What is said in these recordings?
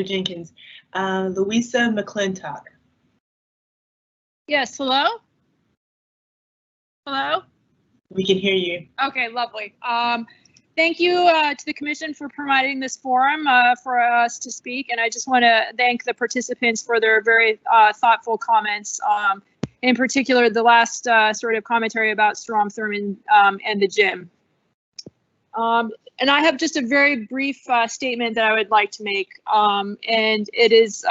Jenkins. Louisa McClintock. Yes, hello? Hello? We can hear you. Okay, lovely. Thank you to the Commission for providing this forum for us to speak, and I just want to thank the participants for their very thoughtful comments. In particular, the last sort of commentary about Strom Thurmond and the gym. And I have just a very brief statement that I would like to make, and it is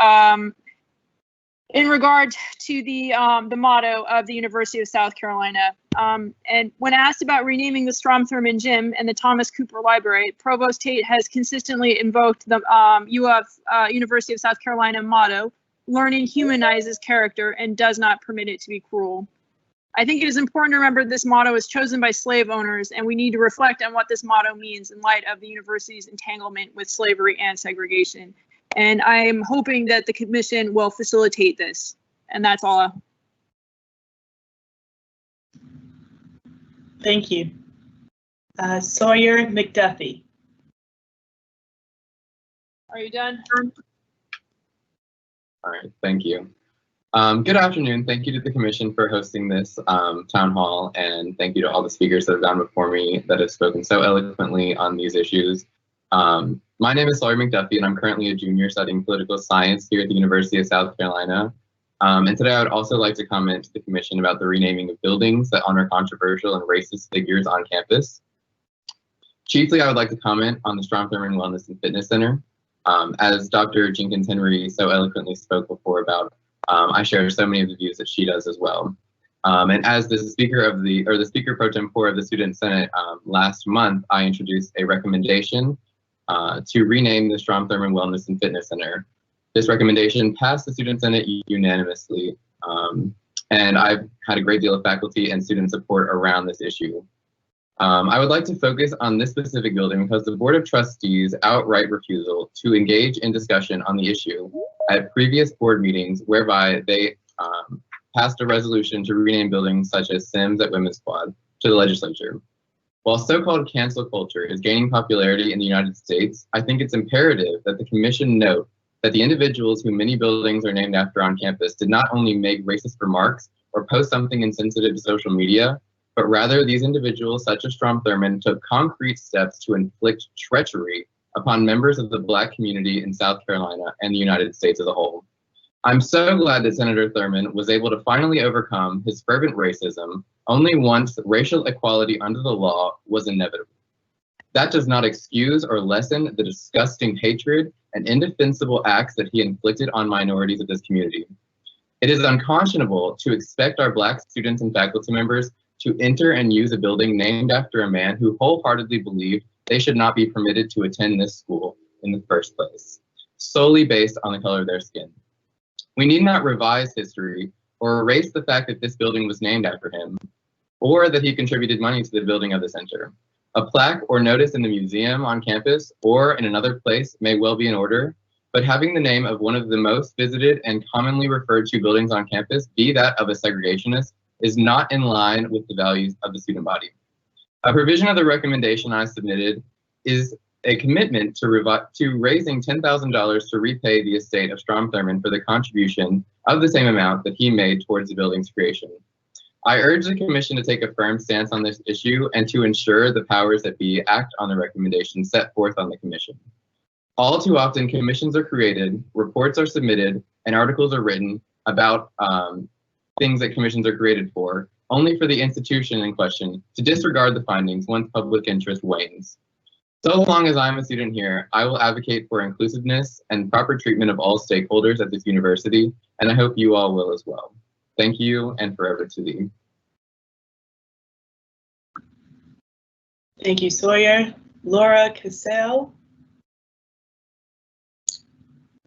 in regard to the motto of the University of South Carolina. And when asked about renaming the Strom Thurmond Gym and the Thomas Cooper Library, Provost Tate has consistently invoked the University of South Carolina motto, "Learning humanizes character and does not permit it to be cruel." I think it is important to remember this motto was chosen by slave owners, and we need to reflect on what this motto means in light of the university's entanglement with slavery and segregation. And I'm hoping that the Commission will facilitate this. And that's all. Thank you. Sawyer McDuffie. Are you done? All right, thank you. Good afternoon. Thank you to the Commission for hosting this town hall, and thank you to all the speakers that have gone before me that have spoken so eloquently on these issues. My name is Sawyer McDuffie, and I'm currently a junior studying political science here at the University of South Carolina. And today I would also like to comment to the Commission about the renaming of buildings that honor controversial and racist figures on campus. Chiefly, I would like to comment on the Strom Thurmond Wellness and Fitness Center. As Dr. Jenkins Henry so eloquently spoke before about, I share so many of the views that she does as well. And as the speaker pro tempore of the Student Senate last month, I introduced a recommendation to rename the Strom Thurmond Wellness and Fitness Center. This recommendation passed the Student Senate unanimously, and I've had a great deal of faculty and student support around this issue. I would like to focus on this specific building because the Board of Trustees' outright refusal to engage in discussion on the issue at previous board meetings, whereby they passed a resolution to rename buildings such as Sims at Women's Quad to the legislature. While so-called cancel culture is gaining popularity in the United States, I think it's imperative that the Commission note that the individuals who many buildings are named after on campus did not only make racist remarks or post something insensitive to social media, but rather these individuals, such as Strom Thurmond, took concrete steps to inflict treachery upon members of the Black community in South Carolina and the United States as a whole. I'm so glad that Senator Thurmond was able to finally overcome his fervent racism only once racial equality under the law was inevitable. That does not excuse or lessen the disgusting hatred and indefensible acts that he inflicted on minorities of this community. It is unconscionable to expect our Black students and faculty members to enter and use a building named after a man who wholeheartedly believed they should not be permitted to attend this school in the first place, solely based on the color of their skin. We need not revise history or erase the fact that this building was named after him, or that he contributed money to the building of the center. A plaque or notice in the museum on campus or in another place may well be in order, but having the name of one of the most visited and commonly referred to buildings on campus be that of a segregationist is not in line with the values of the student body. A provision of the recommendation I submitted is a commitment to raising $10,000 to repay the estate of Strom Thurmond for the contribution of the same amount that he made towards the building's creation. I urge the Commission to take a firm stance on this issue and to ensure the powers that be act on the recommendations set forth on the Commission. All too often, commissions are created, reports are submitted, and articles are written about things that commissions are created for, only for the institution in question to disregard the findings once public interest wanes. So long as I'm a student here, I will advocate for inclusiveness and proper treatment of all stakeholders at this university, and I hope you all will as well. Thank you, and forever to thee. Thank you, Sawyer. Laura Cassell.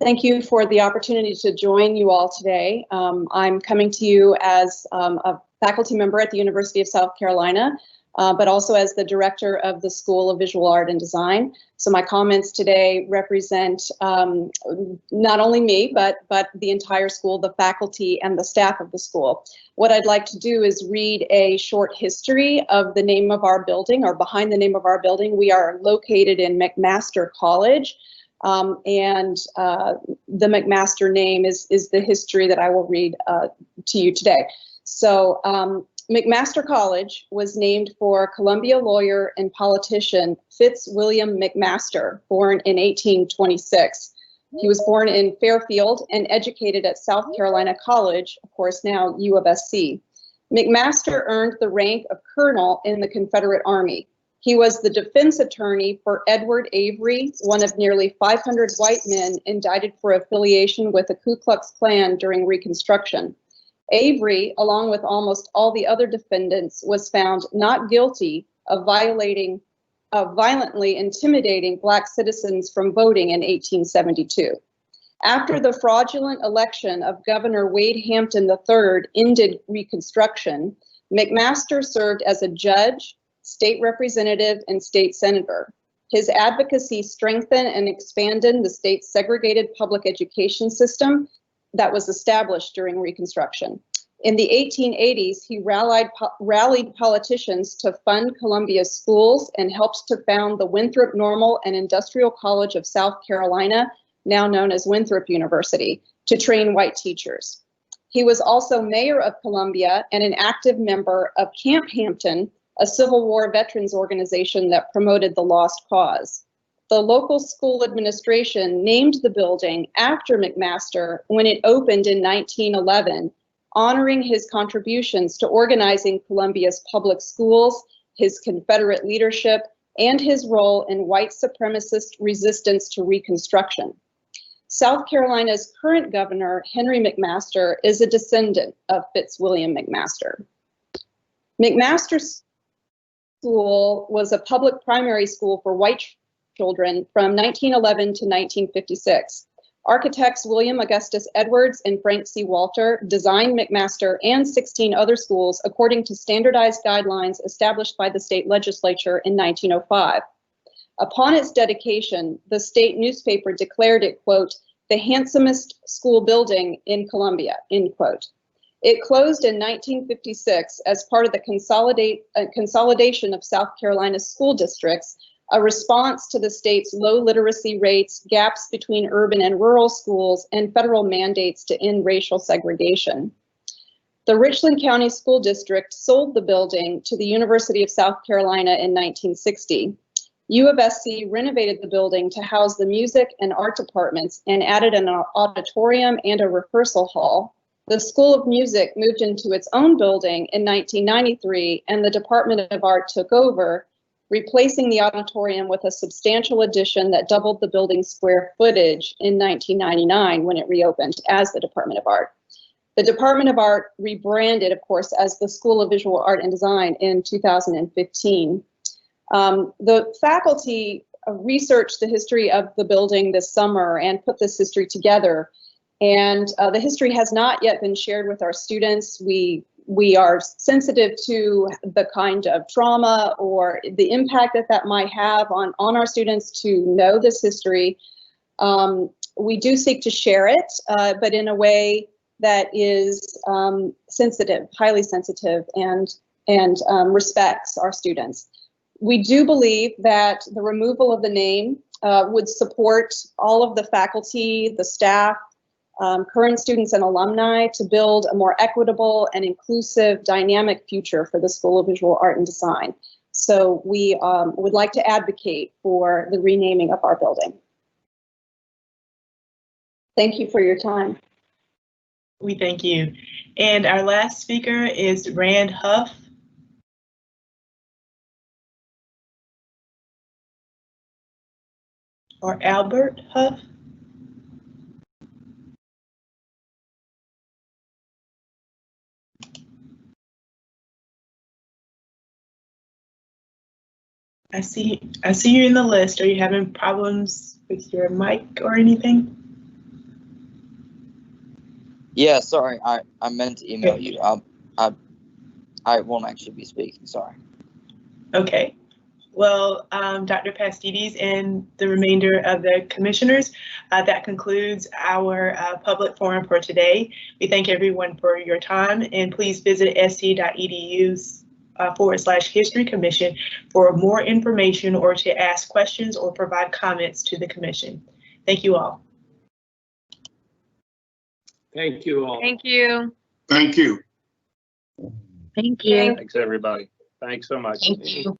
Thank you for the opportunity to join you all today. I'm coming to you as a faculty member at the University of South Carolina, but also as the director of the School of Visual Art and Design. So my comments today represent not only me, but the entire school, the faculty and the staff of the school. What I'd like to do is read a short history of the name of our building, or behind the name of our building. We are located in McMaster College. and the McMaster name is the history that I will read to you today. So McMaster College was named for Columbia lawyer and politician Fitzwilliam McMaster, born in 1826. He was born in Fairfield and educated at South Carolina College, of course now UofSC. McMaster earned the rank of colonel in the Confederate Army. He was the defense attorney for Edward Avery, one of nearly 500 white men indicted for affiliation with the Ku Klux Klan during Reconstruction. Avery, along with almost all the other defendants, was found not guilty of violently intimidating Black citizens from voting in 1872. After the fraudulent election of Governor Wade Hampton III ended Reconstruction, McMaster served as a judge, state representative, and state senator. His advocacy strengthened and expanded the state's segregated public education system that was established during Reconstruction. In the 1880s, he rallied politicians to fund Columbia's schools and helped to found the Winthrop Normal and Industrial College of South Carolina, now known as Winthrop University, to train white teachers. He was also mayor of Columbia and an active member of Camp Hampton, a Civil War veterans organization that promoted the Lost Cause. The local school administration named the building after McMaster when it opened in 1911, honoring his contributions to organizing Columbia's public schools, his Confederate leadership, and his role in white supremacist resistance to Reconstruction. South Carolina's current governor, Henry McMaster, is a descendant of Fitzwilliam McMaster. McMaster School was a public primary school for white children from 1911 to 1956. Architects William Augustus Edwards and Frank C. Walter designed McMaster and 16 other schools according to standardized guidelines established by the state legislature in 1905. Upon its dedication, the state newspaper declared it, quote, the handsomest school building in Columbia, end quote. It closed in 1956 as part of the consolidation of South Carolina's school districts, a response to the state's low literacy rates, gaps between urban and rural schools, and federal mandates to end racial segregation. The Richland County School District sold the building to the University of South Carolina in 1960. UofSC renovated the building to house the music and art departments and added an auditorium and a rehearsal hall. The School of Music moved into its own building in 1993, and the Department of Art took over, replacing the auditorium with a substantial addition that doubled the building's square footage in 1999 when it reopened as the Department of Art. The Department of Art rebranded, of course, as the School of Visual Art and Design in 2015. The faculty researched the history of the building this summer and put this history together. And the history has not yet been shared with our students. We are sensitive to the kind of trauma or the impact that might have on our students to know this history. We do seek to share it, but in a way that is sensitive, highly sensitive, and respects our students. We do believe that the removal of the name would support all of the faculty, the staff, current students and alumni to build a more equitable and inclusive dynamic future for the School of Visual Art and Design. So we would like to advocate for the renaming of our building. Thank you for your time. We thank you. And our last speaker is Rand Huff. Or Albert Huff. I see you in the list. Are you having problems with your mic or anything? Yeah, sorry, I meant to email you. I won't actually be speaking, sorry. Okay. Well, Dr. Pastides and the remainder of the commissioners, that concludes our public forum for today. We thank everyone for your time, and please visit sc.edu/History Commission for more information or to ask questions or provide comments to the commission. Thank you all. Thank you all. Thank you. Thank you. Thank you. Thanks, everybody. Thanks so much. Thank you.